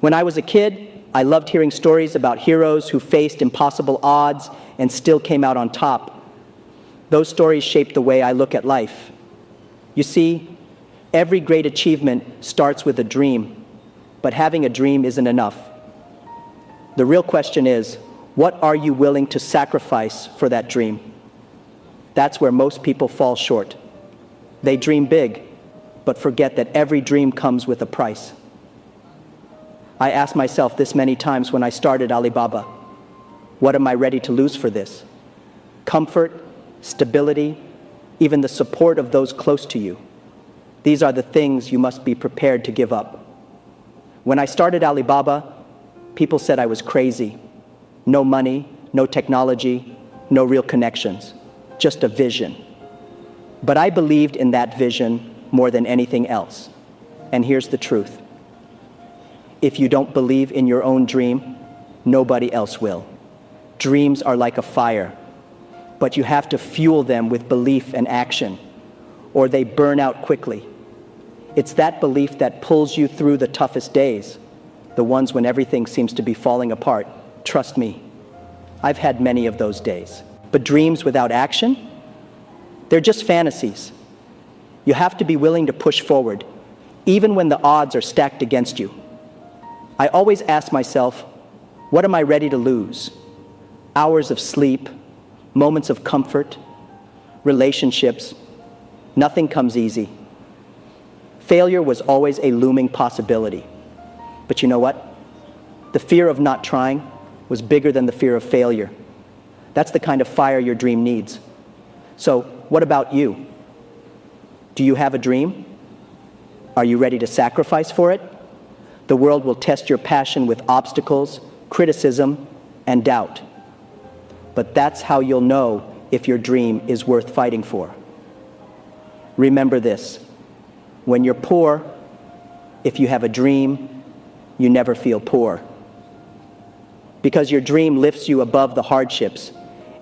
When I was a kid, I loved hearing stories about heroes who faced impossible odds and still came out on top. Those stories shaped the way I look at life. You see, every great achievement starts with a dream, but having a dream isn't enough. The real question is, what are you willing to sacrifice for that dream? That's where most people fall short. They dream big, but forget that every dream comes with a price. I asked myself this many times when I started Alibaba. What am I ready to lose for this? Comfort, stability, even the support of those close to you. These are the things you must be prepared to give up. When I started Alibaba, people said I was crazy. No money, no technology, no real connections, just a vision. But I believed in that vision more than anything else. And here's the truth. If you don't believe in your own dream, nobody else will. Dreams are like a fire, but you have to fuel them with belief and action, or they burn out quickly. It's that belief that pulls you through the toughest days, the ones when everything seems to be falling apart. Trust me, I've had many of those days. But dreams without action? They're just fantasies. You have to be willing to push forward, even when the odds are stacked against you. I always ask myself, what am I ready to lose? Hours of sleep, moments of comfort, relationships. Nothing comes easy. Failure was always a looming possibility. But you know what? The fear of not trying was bigger than the fear of failure. That's the kind of fire your dream needs. So, what about you? Do you have a dream? Are you ready to sacrifice for it? The world will test your passion with obstacles, criticism, and doubt. But that's how you'll know if your dream is worth fighting for. Remember this: when you're poor, if you have a dream, you never feel poor. Because your dream lifts you above the hardships.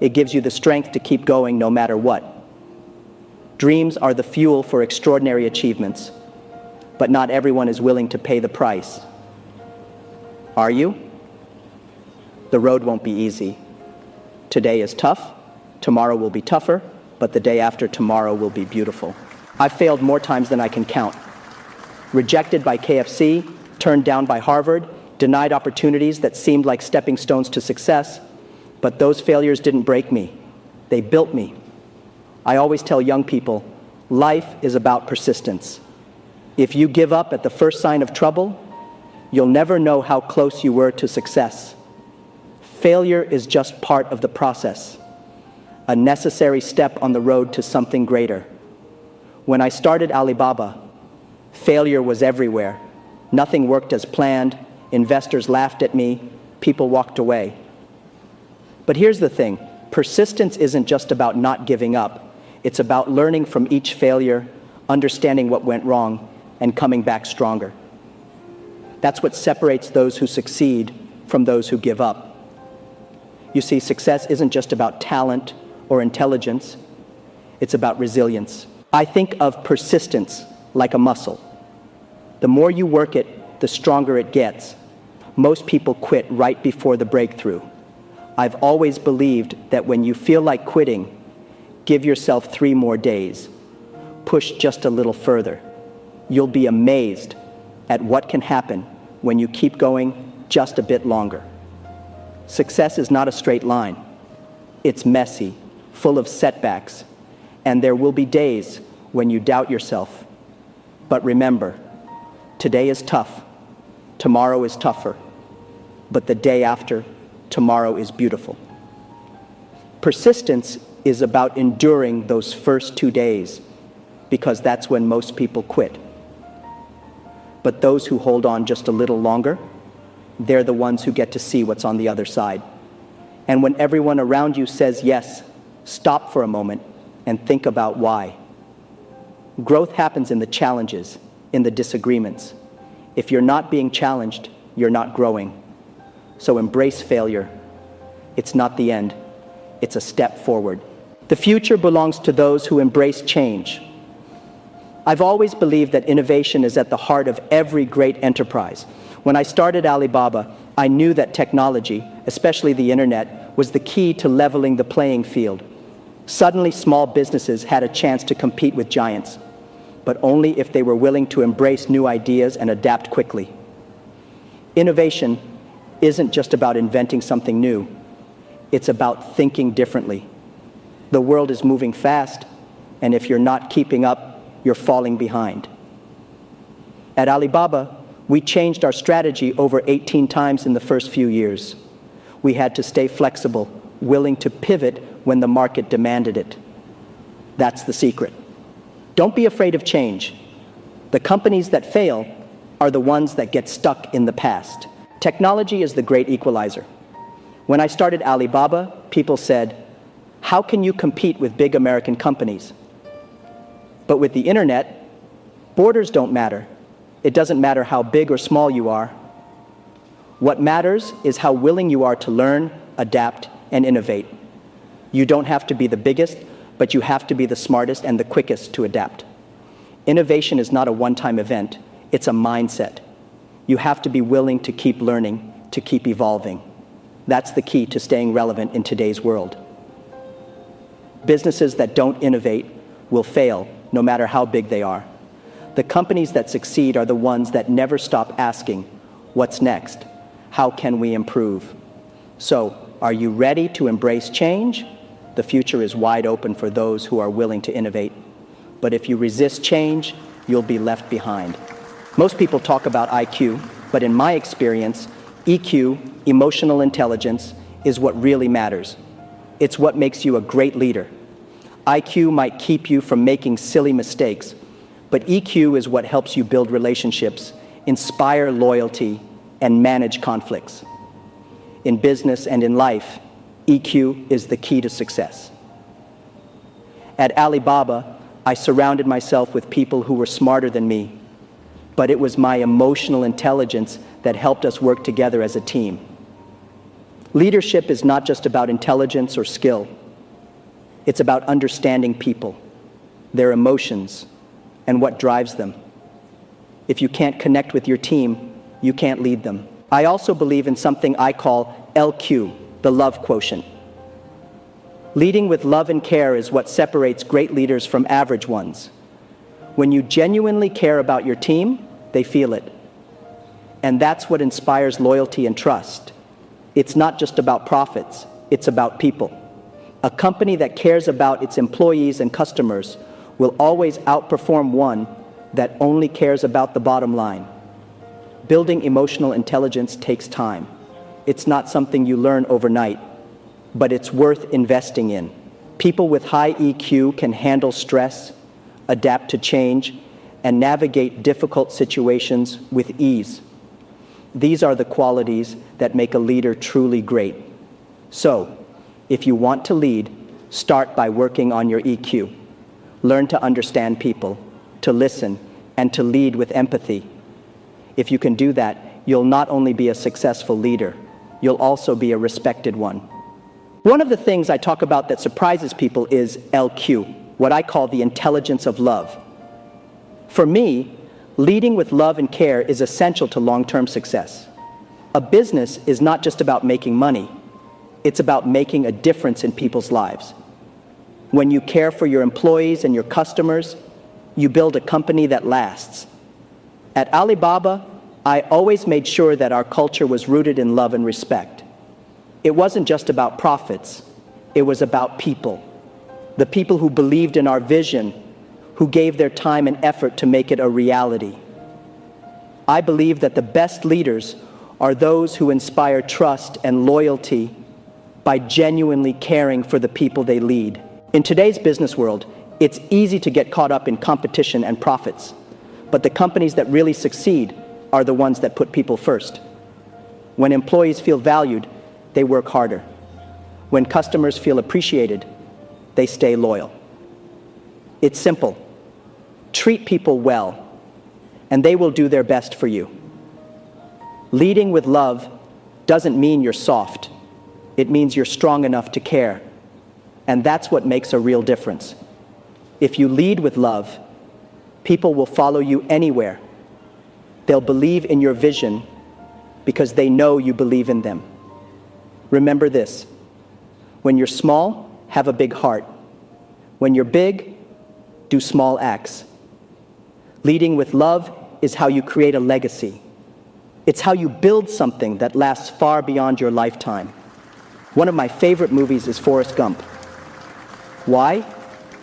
It gives you the strength to keep going no matter what. Dreams are the fuel for extraordinary achievements, but not everyone is willing to pay the price. Are you? The road won't be easy. Today is tough, tomorrow will be tougher, but the day after tomorrow will be beautiful. I've failed more times than I can count. Rejected by KFC, turned down by Harvard, denied opportunities that seemed like stepping stones to success, but those failures didn't break me. They built me. I always tell young people, life is about persistence. If you give up at the first sign of trouble, you'll never know how close you were to success. Failure is just part of the process, a necessary step on the road to something greater. When I started Alibaba, failure was everywhere. Nothing worked as planned, investors laughed at me, people walked away. But here's the thing, persistence isn't just about not giving up. It's about learning from each failure, understanding what went wrong, and coming back stronger. That's what separates those who succeed from those who give up. You see, success isn't just about talent or intelligence, it's about resilience. I think of persistence like a muscle. The more you work it, the stronger it gets. Most people quit right before the breakthrough. I've always believed that when you feel like quitting, give yourself 3 more days. Push just a little further. You'll be amazed at what can happen when you keep going just a bit longer. Success is not a straight line. It's messy, full of setbacks, and there will be days when you doubt yourself. But remember, today is tough, tomorrow is tougher, but the day after, tomorrow is beautiful. Persistence is about enduring those first 2 days, because that's when most people quit. But those who hold on just a little longer, they're the ones who get to see what's on the other side. And when everyone around you says yes, stop for a moment and think about why. Growth happens in the challenges, in the disagreements. If you're not being challenged, you're not growing. So embrace failure. It's not the end. It's a step forward. The future belongs to those who embrace change. I've always believed that innovation is at the heart of every great enterprise. When I started Alibaba, I knew that technology, especially the internet, was the key to leveling the playing field. Suddenly, small businesses had a chance to compete with giants, but only if they were willing to embrace new ideas and adapt quickly. Innovation isn't just about inventing something new. It's about thinking differently. The world is moving fast, and if you're not keeping up, you're falling behind. At Alibaba, we changed our strategy over 18 times in the first few years. We had to stay flexible, willing to pivot when the market demanded it. That's the secret. Don't be afraid of change. The companies that fail are the ones that get stuck in the past. Technology is the great equalizer. When I started Alibaba, people said, "How can you compete with big American companies?" But with the internet, borders don't matter. It doesn't matter how big or small you are. What matters is how willing you are to learn, adapt, and innovate. You don't have to be the biggest, but you have to be the smartest and the quickest to adapt. Innovation is not a one-time event. It's a mindset. You have to be willing to keep learning, to keep evolving. That's the key to staying relevant in today's world. Businesses that don't innovate will fail, no matter how big they are. The companies that succeed are the ones that never stop asking, what's next? How can we improve? So, are you ready to embrace change? The future is wide open for those who are willing to innovate. But if you resist change, you'll be left behind. Most people talk about IQ, but in my experience, EQ, emotional intelligence, is what really matters. It's what makes you a great leader. IQ might keep you from making silly mistakes, but EQ is what helps you build relationships, inspire loyalty, and manage conflicts. In business and in life, EQ is the key to success. At Alibaba, I surrounded myself with people who were smarter than me, but it was my emotional intelligence that helped us work together as a team. Leadership is not just about intelligence or skill. It's about understanding people, their emotions, and what drives them. If you can't connect with your team, you can't lead them. I also believe in something I call LQ, the love quotient. Leading with love and care is what separates great leaders from average ones. When you genuinely care about your team, they feel it. And that's what inspires loyalty and trust. It's not just about profits, it's about people. A company that cares about its employees and customers will always outperform one that only cares about the bottom line. Building emotional intelligence takes time. It's not something you learn overnight, but it's worth investing in. People with high EQ can handle stress, adapt to change, and navigate difficult situations with ease. These are the qualities that make a leader truly great. So, if you want to lead, start by working on your EQ. Learn to understand people, to listen, and to lead with empathy. If you can do that, you'll not only be a successful leader, you'll also be a respected one. One of the things I talk about that surprises people is LQ, what I call the intelligence of love. For me, leading with love and care is essential to long-term success. A business is not just about making money, it's about making a difference in people's lives. When you care for your employees and your customers, you build a company that lasts. At Alibaba, I always made sure that our culture was rooted in love and respect. It wasn't just about profits, it was about people. The people who believed in our vision, who gave their time and effort to make it a reality. I believe that the best leaders are those who inspire trust and loyalty by genuinely caring for the people they lead. In today's business world, it's easy to get caught up in competition and profits, but the companies that really succeed are the ones that put people first. When employees feel valued, they work harder. When customers feel appreciated, they stay loyal. It's simple. Treat people well, and they will do their best for you. Leading with love doesn't mean you're soft. It means you're strong enough to care. And that's what makes a real difference. If you lead with love, people will follow you anywhere. They'll believe in your vision, because they know you believe in them. Remember this: when you're small, have a big heart. When you're big, do small acts. Leading with love is how you create a legacy. It's how you build something that lasts far beyond your lifetime. One of my favorite movies is Forrest Gump. Why?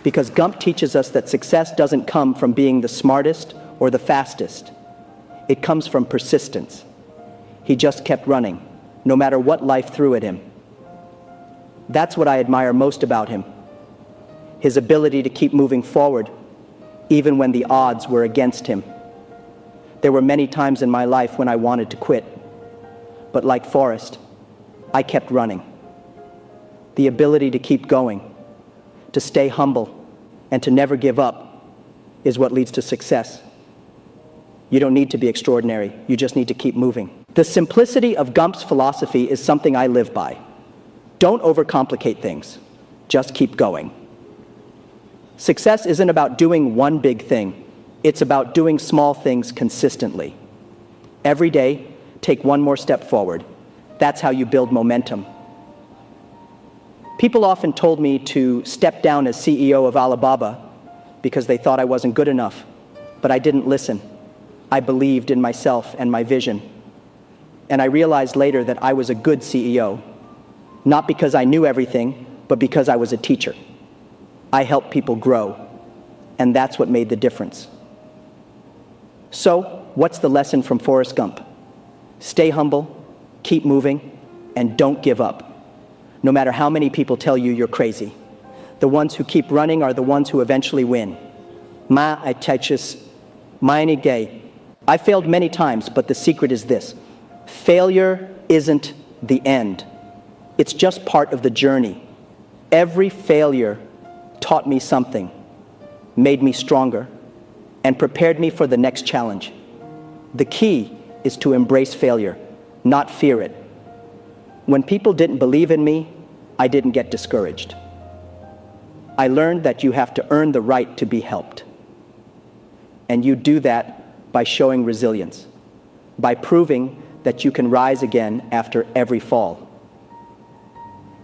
Because Gump teaches us that success doesn't come from being the smartest or the fastest. It comes from persistence. He just kept running, no matter what life threw at him. That's what I admire most about him: his ability to keep moving forward, even when the odds were against him. There were many times in my life when I wanted to quit, but like Forrest, I kept running. The ability to keep going, to stay humble, and to never give up is what leads to success. You don't need to be extraordinary, you just need to keep moving. The simplicity of Gump's philosophy is something I live by. Don't overcomplicate things, just keep going. Success isn't about doing one big thing, it's about doing small things consistently. Every day, take one more step forward. That's how you build momentum. People often told me to step down as CEO of Alibaba because they thought I wasn't good enough, but I didn't listen. I believed in myself and my vision. And I realized later that I was a good CEO, not because I knew everything, but because I was a teacher. I helped people grow, and that's what made the difference. So, what's the lesson from Forrest Gump? Stay humble, keep moving, and don't give up. No matter how many people tell you you're crazy. The ones who keep running are the ones who eventually win. I failed many times, but the secret is this: failure isn't the end. It's just part of the journey. Every failure taught me something, made me stronger, and prepared me for the next challenge. The key is to embrace failure, not fear it. When people didn't believe in me, I didn't get discouraged. I learned that you have to earn the right to be helped. And you do that by showing resilience, by proving that you can rise again after every fall.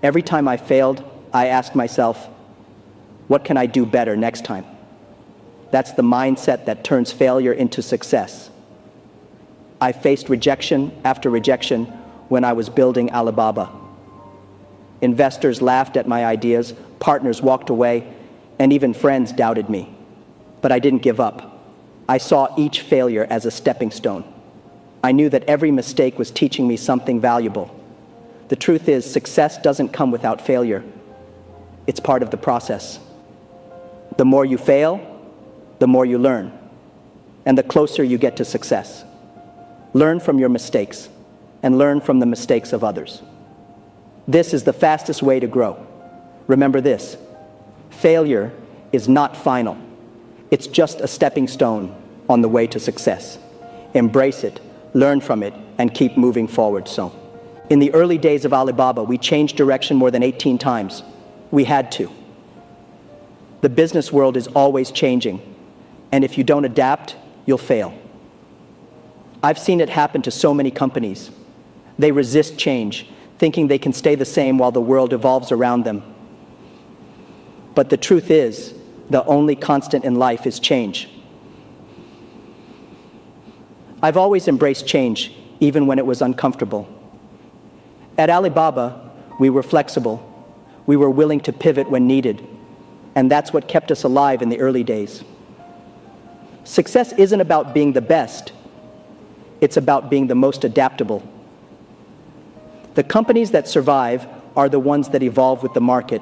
Every time I failed, I asked myself, what can I do better next time? That's the mindset that turns failure into success. I faced rejection after rejection when I was building Alibaba. Investors laughed at my ideas, partners walked away, and even friends doubted me. But I didn't give up. I saw each failure as a stepping stone. I knew that every mistake was teaching me something valuable. The truth is, success doesn't come without failure. It's part of the process. The more you fail, the more you learn, and the closer you get to success. Learn from your mistakes, and learn from the mistakes of others. This is the fastest way to grow. Remember this: failure is not final. It's just a stepping stone on the way to success. Embrace it, learn from it, and keep moving forward. In the early days of Alibaba, we changed direction more than 18 times. We had to. The business world is always changing, and if you don't adapt, you'll fail. I've seen it happen to so many companies. They resist change, thinking they can stay the same while the world evolves around them. But the truth is, the only constant in life is change. I've always embraced change, even when it was uncomfortable. At Alibaba, we were flexible. We were willing to pivot when needed, and that's what kept us alive in the early days. Success isn't about being the best. It's about being the most adaptable. The companies that survive are the ones that evolve with the market.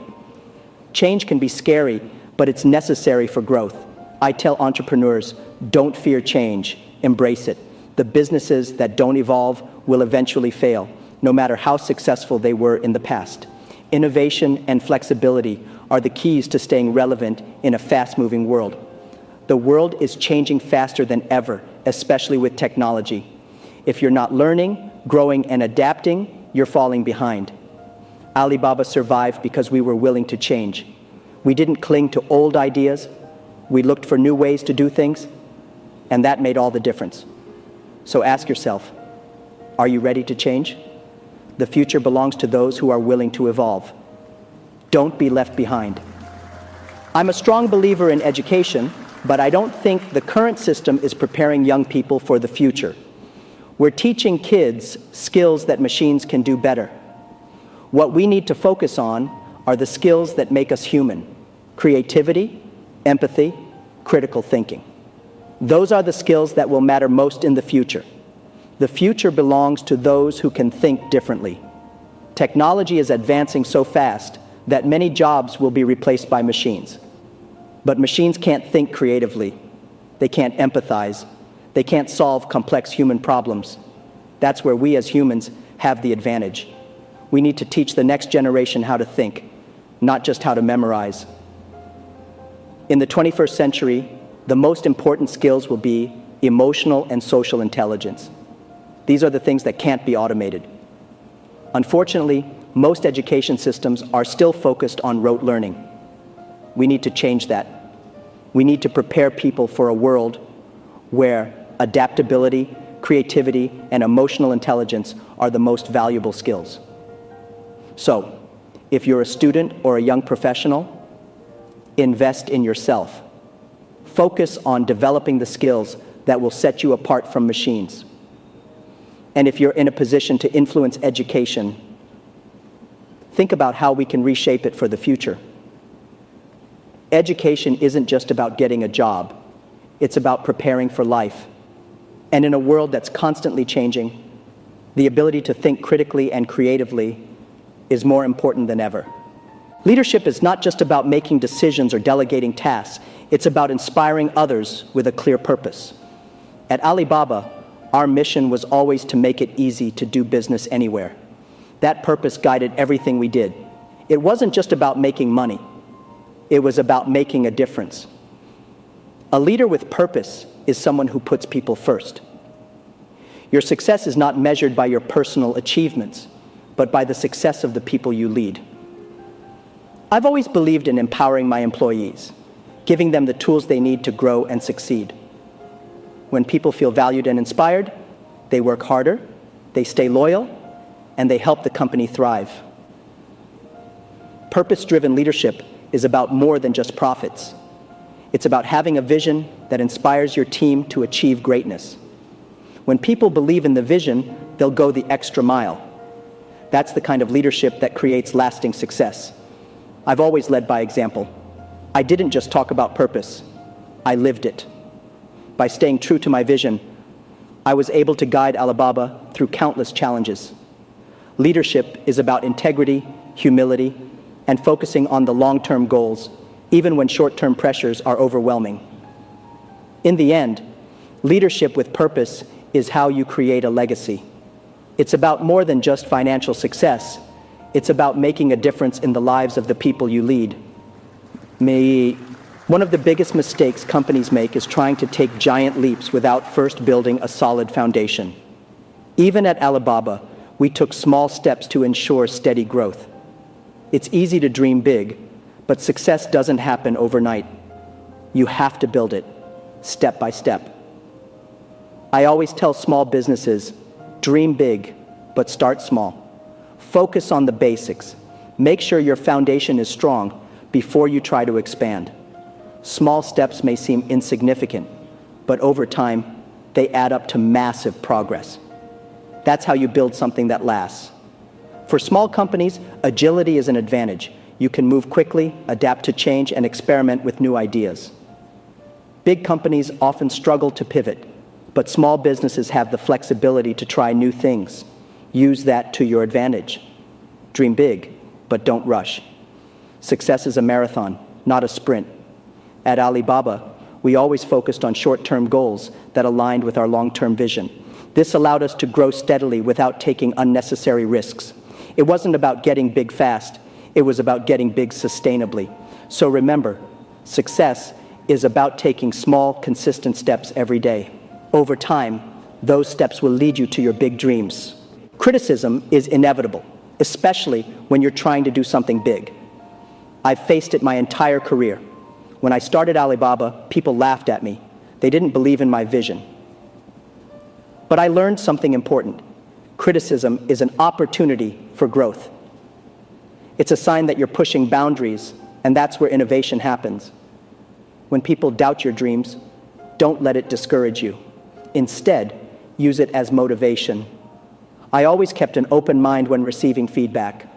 Change can be scary, but it's necessary for growth. I tell entrepreneurs, don't fear change, embrace it. The businesses that don't evolve will eventually fail, no matter how successful they were in the past. Innovation and flexibility are the keys to staying relevant in a fast-moving world. The world is changing faster than ever, especially with technology. If you're not learning, growing, and adapting, you're falling behind. Alibaba survived because we were willing to change. We didn't cling to old ideas. We looked for new ways to do things, and that made all the difference. So ask yourself, Are you ready to change? The future belongs to those who are willing to evolve. Don't be left behind. I'm a strong believer in education, but I don't think the current system is preparing young people for the future. We're teaching kids skills that machines can do better. What we need to focus on are the skills that make us human: creativity, empathy, critical thinking. Those are the skills that will matter most in the future. The future belongs to those who can think differently. Technology is advancing so fast that many jobs will be replaced by machines. But machines can't think creatively. They can't empathize. They can't solve complex human problems. That's where we as humans have the advantage. We need to teach the next generation how to think, not just how to memorize. In the 21st century, the most important skills will be emotional and social intelligence. These are the things that can't be automated. Unfortunately, most education systems are still focused on rote learning. We need to change that. We need to prepare people for a world where adaptability, creativity, and emotional intelligence are the most valuable skills. So, if you're a student or a young professional, invest in yourself. Focus on developing the skills that will set you apart from machines. And if you're in a position to influence education, think about how we can reshape it for the future. Education isn't just about getting a job. It's about preparing for life. And in a world that's constantly changing, the ability to think critically and creatively is more important than ever. Leadership is not just about making decisions or delegating tasks. It's about inspiring others with a clear purpose. At Alibaba, our mission was always to make it easy to do business anywhere. That purpose guided everything we did. It wasn't just about making money. It was about making a difference. A leader with purpose is someone who puts people first. Your success is not measured by your personal achievements, but by the success of the people you lead. I've always believed in empowering my employees, giving them the tools they need to grow and succeed. When people feel valued and inspired, they work harder, they stay loyal, and they help the company thrive. Purpose-driven leadership is about more than just profits. It's about having a vision that inspires your team to achieve greatness. When people believe in the vision, they'll go the extra mile. That's the kind of leadership that creates lasting success. I've always led by example. I didn't just talk about purpose, I lived it. By staying true to my vision, I was able to guide Alibaba through countless challenges. Leadership is about integrity, humility, and focusing on the long-term goals, even when short-term pressures are overwhelming. In the end, leadership with purpose is how you create a legacy. It's about more than just financial success. It's about making a difference in the lives of the people you lead. One of the biggest mistakes companies make is trying to take giant leaps without first building a solid foundation. Even at Alibaba, we took small steps to ensure steady growth. It's easy to dream big, but success doesn't happen overnight. You have to build it, step by step. I always tell small businesses, dream big, but start small. Focus on the basics. Make sure your foundation is strong before you try to expand. Small steps may seem insignificant, but over time, they add up to massive progress. That's how you build something that lasts. For small companies, agility is an advantage. You can move quickly, adapt to change, and experiment with new ideas. Big companies often struggle to pivot, but small businesses have the flexibility to try new things. Use that to your advantage. Dream big, but don't rush. Success is a marathon, not a sprint. At Alibaba, we always focused on short-term goals that aligned with our long-term vision. This allowed us to grow steadily without taking unnecessary risks. It wasn't about getting big fast. It was about getting big sustainably. So remember, success is about taking small, consistent steps every day. Over time, those steps will lead you to your big dreams. Criticism is inevitable, especially when you're trying to do something big. I've faced it my entire career. When I started Alibaba, people laughed at me. They didn't believe in my vision. But I learned something important. Criticism is an opportunity for growth. It's a sign that you're pushing boundaries, and that's where innovation happens. When people doubt your dreams, don't let it discourage you. Instead, use it as motivation. I always kept an open mind when receiving feedback.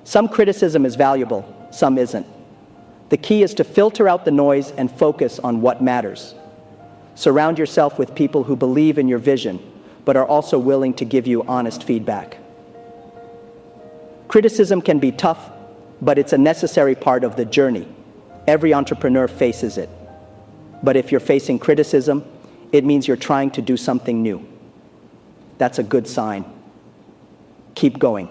Some criticism is valuable, some isn't. The key is to filter out the noise and focus on what matters. Surround yourself with people who believe in your vision, but are also willing to give you honest feedback. Criticism can be tough, but it's a necessary part of the journey. Every entrepreneur faces it. But if you're facing criticism, it means you're trying to do something new. That's a good sign. Keep going.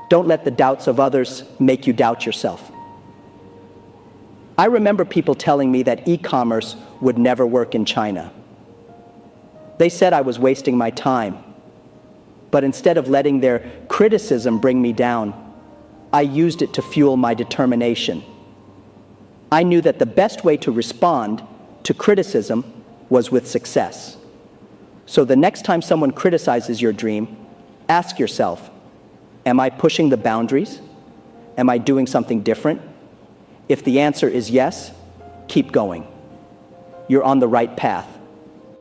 Don't let the doubts of others make you doubt yourself. I remember people telling me that e-commerce would never work in China. They said I was wasting my time. But instead of letting their criticism bring me down, I used it to fuel my determination. I knew that the best way to respond to criticism was with success. So the next time someone criticizes your dream, ask yourself, am I pushing the boundaries? Am I doing something different? If the answer is yes, keep going. You're on the right path.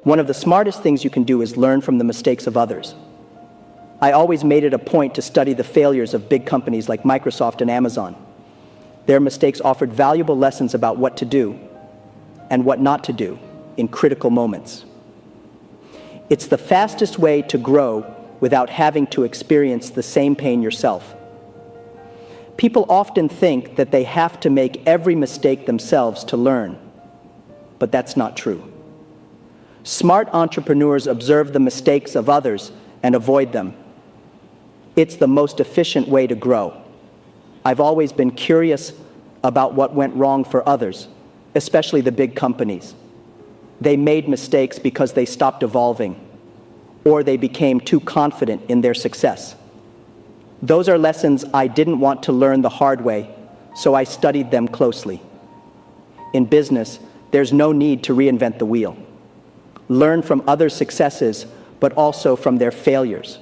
One of the smartest things you can do is learn from the mistakes of others. I always made it a point to study the failures of big companies like Microsoft and Amazon. Their mistakes offered valuable lessons about what to do and what not to do in critical moments. It's the fastest way to grow without having to experience the same pain yourself. People often think that they have to make every mistake themselves to learn, but that's not true. Smart entrepreneurs observe the mistakes of others and avoid them. It's the most efficient way to grow. I've always been curious about what went wrong for others, especially the big companies. They made mistakes because they stopped evolving, or they became too confident in their success. Those are lessons I didn't want to learn the hard way, so I studied them closely. In business, there's no need to reinvent the wheel. Learn from others' successes, but also from their failures.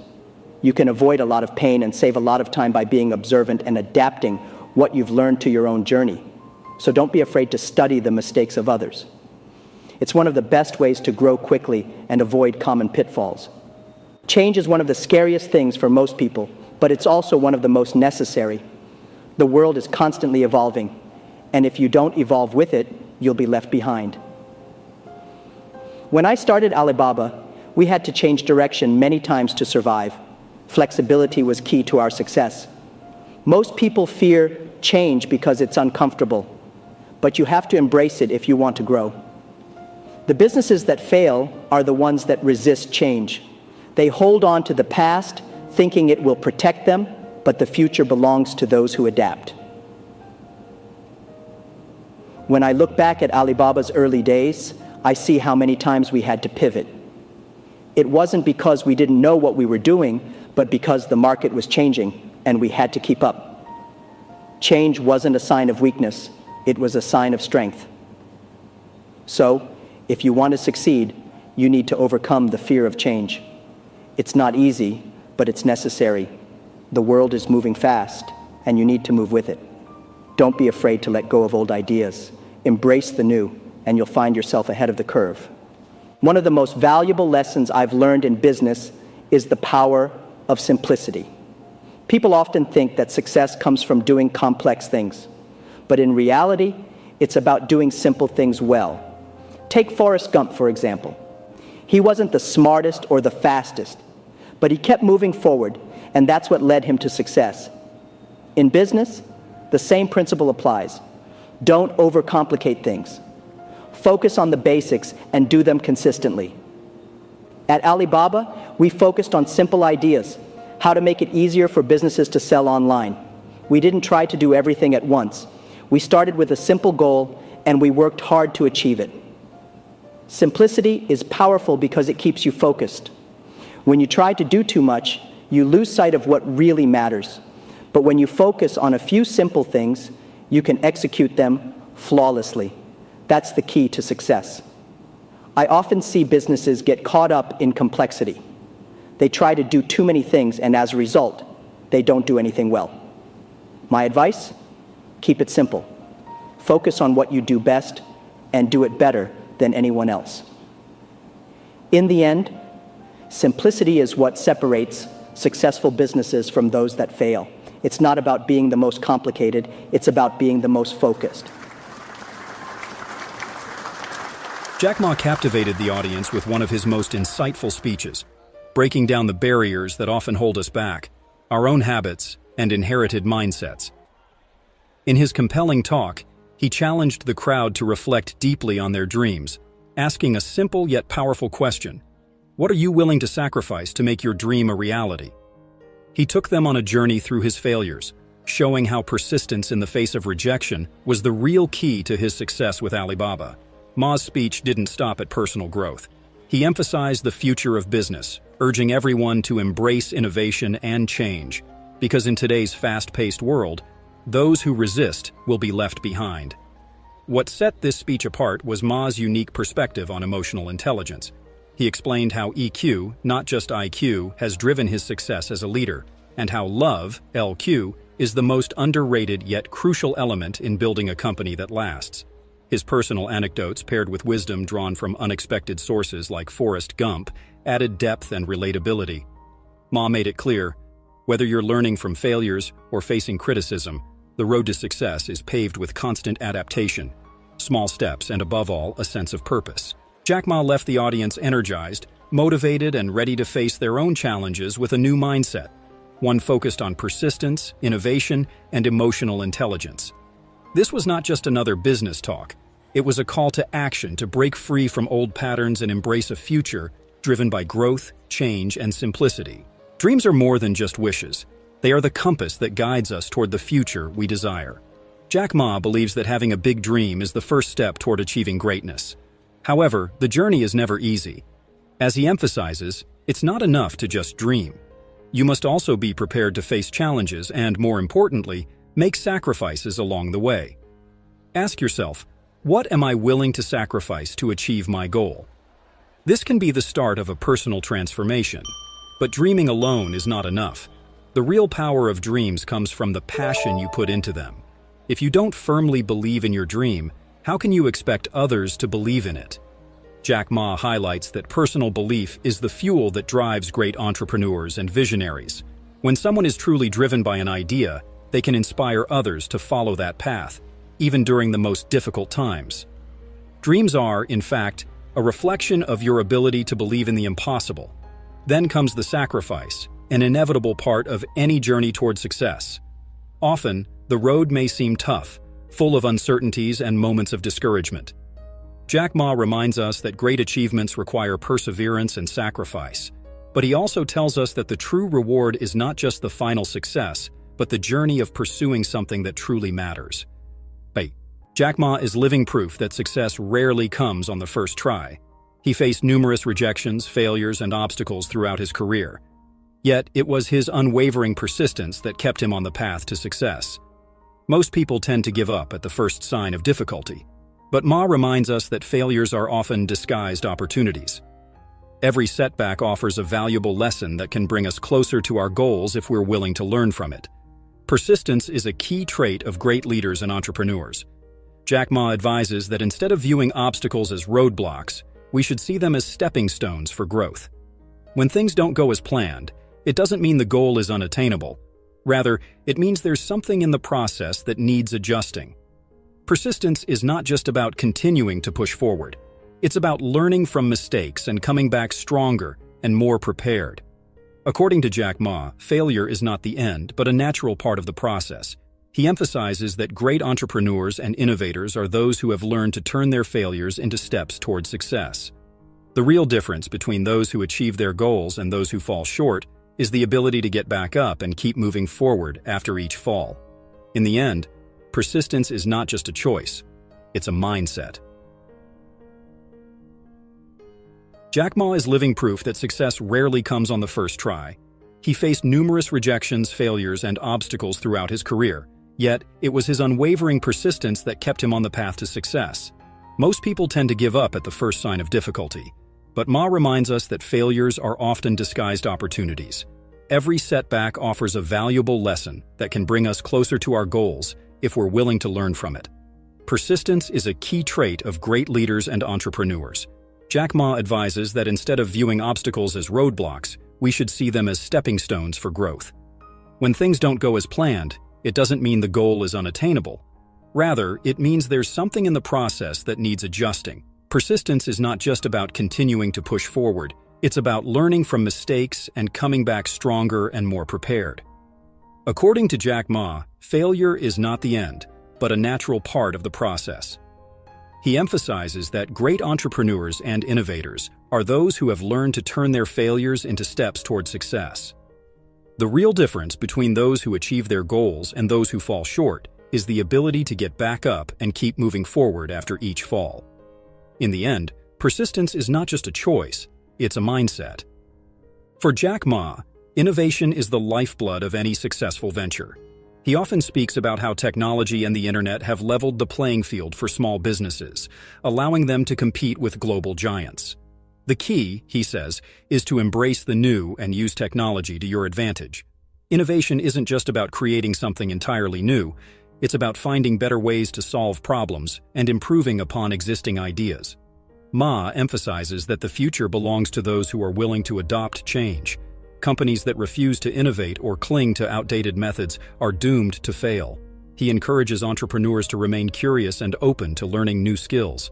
You can avoid a lot of pain and save a lot of time by being observant and adapting what you've learned to your own journey. So don't be afraid to study the mistakes of others. It's one of the best ways to grow quickly and avoid common pitfalls. Change is one of the scariest things for most people, but it's also one of the most necessary. The world is constantly evolving, and if you don't evolve with it, you'll be left behind. When I started Alibaba, we had to change direction many times to survive. Flexibility was key to our success. Most people fear change because it's uncomfortable, but you have to embrace it if you want to grow. The businesses that fail are the ones that resist change. They hold on to the past, thinking it will protect them, but the future belongs to those who adapt. When I look back at Alibaba's early days, I see how many times we had to pivot. It wasn't because we didn't know what we were doing, but because the market was changing and we had to keep up. Change wasn't a sign of weakness, it was a sign of strength. So, if you want to succeed, you need to overcome the fear of change. It's not easy, but it's necessary. The world is moving fast, and you need to move with it. Don't be afraid to let go of old ideas. Embrace the new, and you'll find yourself ahead of the curve. One of the most valuable lessons I've learned in business is the power of simplicity. People often think that success comes from doing complex things, but in reality, it's about doing simple things well. Take Forrest Gump, for example. He wasn't the smartest or the fastest, but he kept moving forward, and that's what led him to success. In business, the same principle applies. Don't overcomplicate things. Focus on the basics and do them consistently. At Alibaba, we focused on simple ideas, how to make it easier for businesses to sell online. We didn't try to do everything at once. We started with a simple goal, and we worked hard to achieve it. Simplicity is powerful because it keeps you focused. When you try to do too much, you lose sight of what really matters. But when you focus on a few simple things, you can execute them flawlessly. That's the key to success. I often see businesses get caught up in complexity. They try to do too many things, and as a result, they don't do anything well. My advice? Keep it simple. Focus on what you do best and do it better than anyone else. In the end, simplicity is what separates successful businesses from those that fail. It's not about being the most complicated, it's about being the most focused. Jack Ma captivated the audience with one of his most insightful speeches, breaking down the barriers that often hold us back, our own habits and inherited mindsets. In his compelling talk, he challenged the crowd to reflect deeply on their dreams, asking a simple yet powerful question: what are you willing to sacrifice to make your dream a reality? He took them on a journey through his failures, showing how persistence in the face of rejection was the real key to his success with Alibaba. Ma's speech didn't stop at personal growth. He emphasized the future of business, urging everyone to embrace innovation and change, because in today's fast-paced world, those who resist will be left behind. What set this speech apart was Ma's unique perspective on emotional intelligence. He explained how EQ, not just IQ, has driven his success as a leader, and how love, LQ, is the most underrated yet crucial element in building a company that lasts. His personal anecdotes, paired with wisdom drawn from unexpected sources like Forrest Gump, added depth and relatability. Ma made it clear, whether you're learning from failures or facing criticism, the road to success is paved with constant adaptation, small steps, and above all, a sense of purpose. Jack Ma left the audience energized, motivated, and ready to face their own challenges with a new mindset, one focused on persistence, innovation, and emotional intelligence. This was not just another business talk. It was a call to action to break free from old patterns and embrace a future driven by growth, change, and simplicity. Dreams are more than just wishes. They are the compass that guides us toward the future we desire. Jack Ma believes that having a big dream is the first step toward achieving greatness. However, the journey is never easy. As he emphasizes, it's not enough to just dream. You must also be prepared to face challenges and, more importantly, make sacrifices along the way. Ask yourself, what am I willing to sacrifice to achieve my goal? This can be the start of a personal transformation, but dreaming alone is not enough. The real power of dreams comes from the passion you put into them. If you don't firmly believe in your dream, how can you expect others to believe in it? Jack Ma highlights that personal belief is the fuel that drives great entrepreneurs and visionaries. When someone is truly driven by an idea, they can inspire others to follow that path, even during the most difficult times. Dreams are, in fact, a reflection of your ability to believe in the impossible. Then comes the sacrifice, an inevitable part of any journey toward success. Often, the road may seem tough, full of uncertainties and moments of discouragement. Jack Ma reminds us that great achievements require perseverance and sacrifice, but he also tells us that the true reward is not just the final success, but the journey of pursuing something that truly matters. Jack Ma is living proof that success rarely comes on the first try. He faced numerous rejections, failures, and obstacles throughout his career. Yet, it was his unwavering persistence that kept him on the path to success. Most people tend to give up at the first sign of difficulty, but Ma reminds us that failures are often disguised opportunities. Every setback offers a valuable lesson that can bring us closer to our goals if we're willing to learn from it. Persistence is a key trait of great leaders and entrepreneurs. Jack Ma advises that instead of viewing obstacles as roadblocks, we should see them as stepping stones for growth. When things don't go as planned, it doesn't mean the goal is unattainable. Rather, it means there's something in the process that needs adjusting. Persistence is not just about continuing to push forward. It's about learning from mistakes and coming back stronger and more prepared. According to Jack Ma, failure is not the end, but a natural part of the process. He emphasizes that great entrepreneurs and innovators are those who have learned to turn their failures into steps toward success. The real difference between those who achieve their goals and those who fall short is the ability to get back up and keep moving forward after each fall. In the end, persistence is not just a choice, it's a mindset. Jack Ma is living proof that success rarely comes on the first try. He faced numerous rejections, failures, and obstacles throughout his career. Yet, it was his unwavering persistence that kept him on the path to success. Most people tend to give up at the first sign of difficulty, But Ma reminds us that failures are often disguised opportunities. Every setback offers a valuable lesson that can bring us closer to our goals if we're willing to learn from it. Persistence is a key trait of great leaders and entrepreneurs. Jack Ma advises that instead of viewing obstacles as roadblocks, we should see them as stepping stones for growth. When things don't go as planned, it doesn't mean the goal is unattainable. Rather, it means there's something in the process that needs adjusting. Persistence is not just about continuing to push forward, it's about learning from mistakes and coming back stronger and more prepared. According to Jack Ma, failure is not the end, but a natural part of the process. He emphasizes that great entrepreneurs and innovators are those who have learned to turn their failures into steps toward success. The real difference between those who achieve their goals and those who fall short is the ability to get back up and keep moving forward after each fall. In the end, persistence is not just a choice, it's a mindset. For Jack Ma, innovation is the lifeblood of any successful venture. He often speaks about how technology and the internet have leveled the playing field for small businesses, allowing them to compete with global giants. The key, he says, is to embrace the new and use technology to your advantage. Innovation isn't just about creating something entirely new, it's about finding better ways to solve problems and improving upon existing ideas. Ma emphasizes that the future belongs to those who are willing to adopt change. Companies that refuse to innovate or cling to outdated methods are doomed to fail. He encourages entrepreneurs to remain curious and open to learning new skills.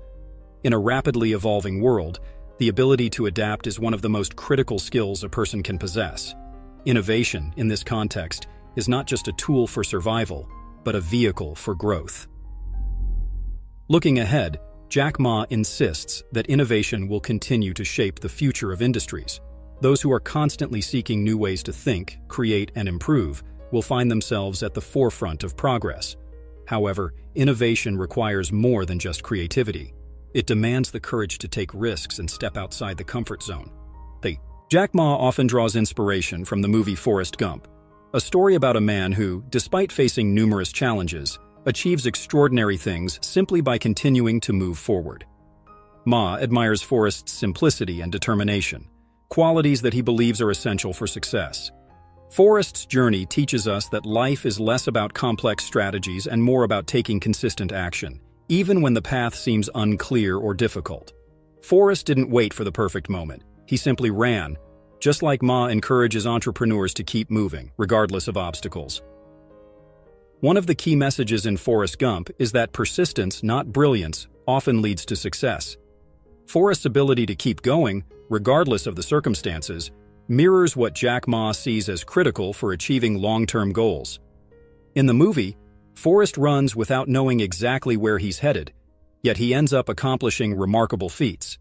In a rapidly evolving world, the ability to adapt is one of the most critical skills a person can possess. Innovation, in this context, is not just a tool for survival, but a vehicle for growth. Looking ahead, Jack Ma insists that innovation will continue to shape the future of industries. Those who are constantly seeking new ways to think, create, and improve will find themselves at the forefront of progress. However, innovation requires more than just creativity. It demands the courage to take risks and step outside the comfort zone. Jack Ma often draws inspiration from the movie Forrest Gump, a story about a man who, despite facing numerous challenges, achieves extraordinary things simply by continuing to move forward. Ma admires Forrest's simplicity and determination, qualities that he believes are essential for success. Forrest's journey teaches us that life is less about complex strategies and more about taking consistent action, even when the path seems unclear or difficult. Forrest didn't wait for the perfect moment. He simply ran, just like Ma encourages entrepreneurs to keep moving, regardless of obstacles. One of the key messages in Forrest Gump is that persistence, not brilliance, often leads to success. Forrest's ability to keep going, regardless of the circumstances, mirrors what Jack Ma sees as critical for achieving long-term goals. In the movie, Forrest runs without knowing exactly where he's headed, yet he ends up accomplishing remarkable feats.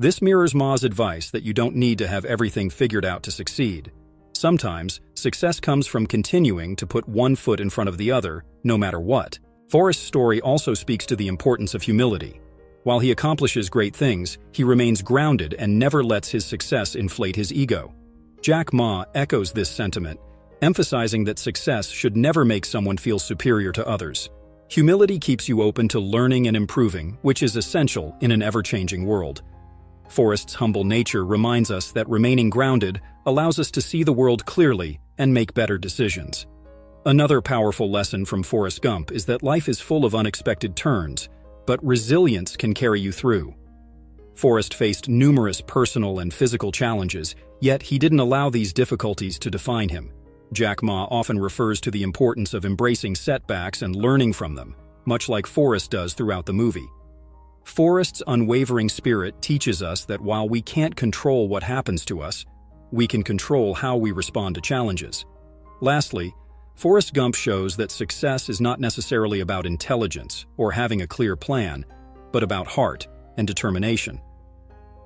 This mirrors Ma's advice that you don't need to have everything figured out to succeed. Sometimes, success comes from continuing to put one foot in front of the other, no matter what. Forrest's story also speaks to the importance of humility. While he accomplishes great things, he remains grounded and never lets his success inflate his ego. Jack Ma echoes this sentiment, emphasizing that success should never make someone feel superior to others. Humility keeps you open to learning and improving, which is essential in an ever-changing world. Forrest's humble nature reminds us that remaining grounded allows us to see the world clearly and make better decisions. Another powerful lesson from Forrest Gump is that life is full of unexpected turns, but resilience can carry you through. Forrest faced numerous personal and physical challenges, yet he didn't allow these difficulties to define him. Jack Ma often refers to the importance of embracing setbacks and learning from them, much like Forrest does throughout the movie. Forrest's unwavering spirit teaches us that while we can't control what happens to us, we can control how we respond to challenges. Lastly, Forrest Gump shows that success is not necessarily about intelligence or having a clear plan, but about heart and determination.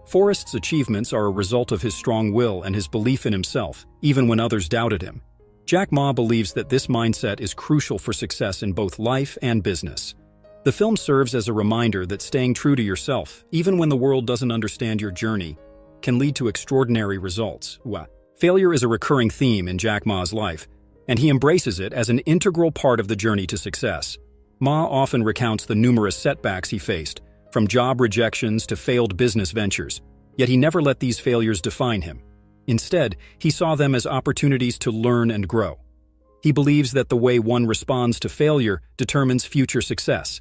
Forrest's achievements are a result of his strong will and his belief in himself, even when others doubted him. Jack Ma believes that this mindset is crucial for success in both life and business. The film serves as a reminder that staying true to yourself, even when the world doesn't understand your journey, can lead to extraordinary results. Failure is a recurring theme in Jack Ma's life, and he embraces it as an integral part of the journey to success. Ma often recounts the numerous setbacks he faced, from job rejections to failed business ventures. Yet he never let these failures define him. Instead, he saw them as opportunities to learn and grow. He believes that the way one responds to failure determines future success.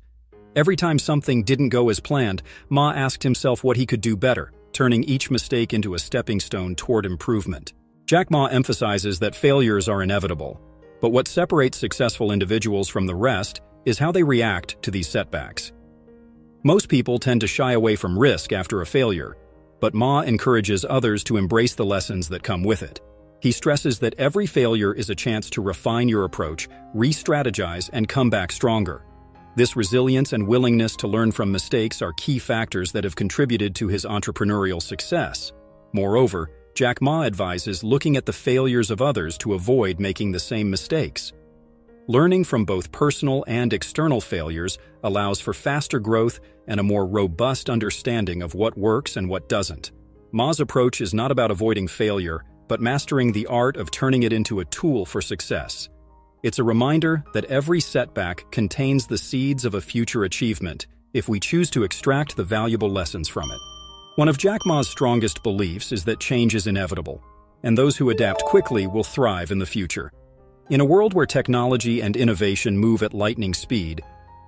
Every time something didn't go as planned, Ma asked himself what he could do better, turning each mistake into a stepping stone toward improvement. Jack Ma emphasizes that failures are inevitable, but what separates successful individuals from the rest is how they react to these setbacks. Most people tend to shy away from risk after a failure, but Ma encourages others to embrace the lessons that come with it. He stresses that every failure is a chance to refine your approach, re-strategize, and come back stronger. This resilience and willingness to learn from mistakes are key factors that have contributed to his entrepreneurial success. Moreover, Jack Ma advises looking at the failures of others to avoid making the same mistakes. Learning from both personal and external failures allows for faster growth and a more robust understanding of what works and what doesn't. Ma's approach is not about avoiding failure, but mastering the art of turning it into a tool for success. It's a reminder that every setback contains the seeds of a future achievement if we choose to extract the valuable lessons from it. One of Jack Ma's strongest beliefs is that change is inevitable, and those who adapt quickly will thrive in the future. In a world where technology and innovation move at lightning speed,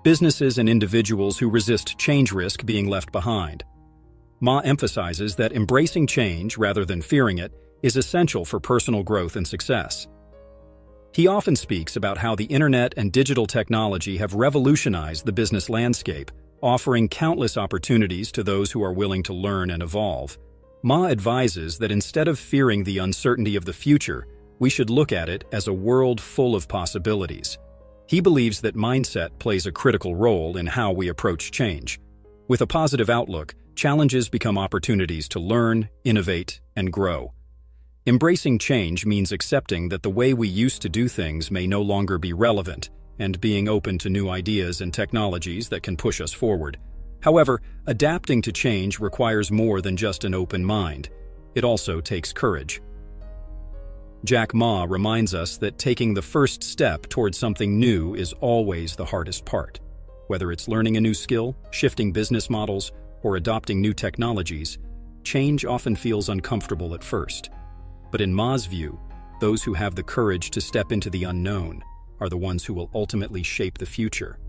businesses and individuals who resist change risk being left behind. Ma emphasizes that embracing change rather than fearing it is essential for personal growth and success. He often speaks about how the internet and digital technology have revolutionized the business landscape, offering countless opportunities to those who are willing to learn and evolve. Ma advises that instead of fearing the uncertainty of the future, we should look at it as a world full of possibilities. He believes that mindset plays a critical role in how we approach change. With a positive outlook, challenges become opportunities to learn, innovate, and grow. Embracing change means accepting that the way we used to do things may no longer be relevant, and being open to new ideas and technologies that can push us forward. However, adapting to change requires more than just an open mind. It also takes courage. Jack Ma reminds us that taking the first step towards something new is always the hardest part. Whether it's learning a new skill, shifting business models, or adopting new technologies, change often feels uncomfortable at first. But in Ma's view, those who have the courage to step into the unknown are the ones who will ultimately shape the future.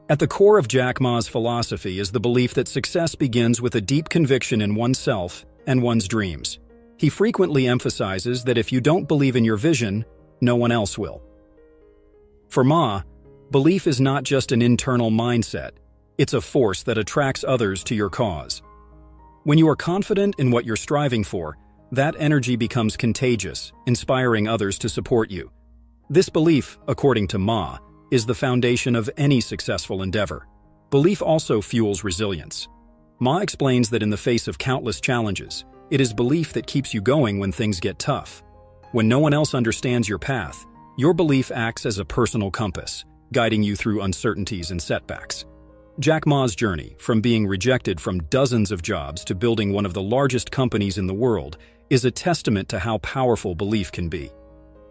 At the core of Jack Ma's philosophy is the belief that success begins with a deep conviction in oneself and one's dreams. He frequently emphasizes that if you don't believe in your vision, no one else will. For Ma, belief is not just an internal mindset, it's a force that attracts others to your cause. When you are confident in what you're striving for, that energy becomes contagious, inspiring others to support you. This belief, according to Ma, is the foundation of any successful endeavor. Belief also fuels resilience. Ma explains that in the face of countless challenges, it is belief that keeps you going when things get tough. When no one else understands your path, your belief acts as a personal compass, guiding you through uncertainties and setbacks. Jack Ma's journey, from being rejected from dozens of jobs to building one of the largest companies in the world, is a testament to how powerful belief can be.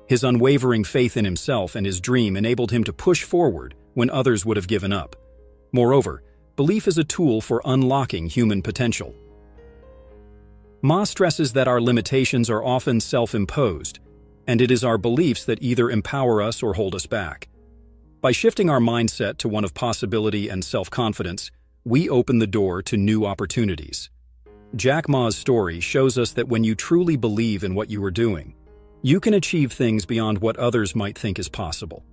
His unwavering faith in himself and his dream enabled him to push forward when others would have given up. Moreover, belief is a tool for unlocking human potential. Ma stresses that our limitations are often self-imposed, and it is our beliefs that either empower us or hold us back. By shifting our mindset to one of possibility and self-confidence, we open the door to new opportunities. Jack Ma's story shows us that when you truly believe in what you are doing, you can achieve things beyond what others might think is possible.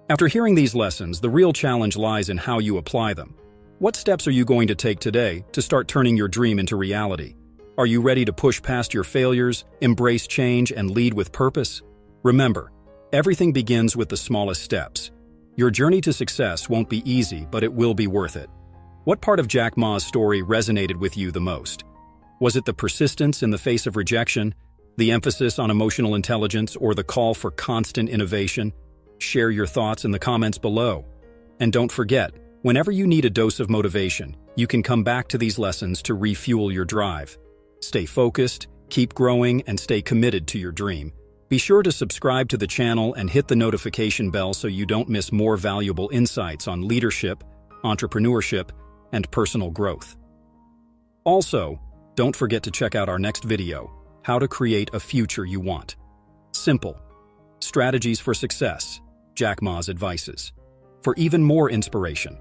After hearing these lessons, the real challenge lies in how you apply them. What steps are you going to take today to start turning your dream into reality? Are you ready to push past your failures, embrace change, and lead with purpose? Remember, everything begins with the smallest steps. Your journey to success won't be easy, but it will be worth it. What part of Jack Ma's story resonated with you the most? Was it the persistence in the face of rejection, the emphasis on emotional intelligence, or the call for constant innovation? Share your thoughts in the comments below. And don't forget, whenever you need a dose of motivation, you can come back to these lessons to refuel your drive. Stay focused, keep growing, and stay committed to your dream. Be sure to subscribe to the channel and hit the notification bell so you don't miss more valuable insights on leadership, entrepreneurship, and personal growth. Also, don't forget to check out our next video, How to Create a Future You Want. Simple. Strategies for Success, Jack Ma's Advices. For even more inspiration,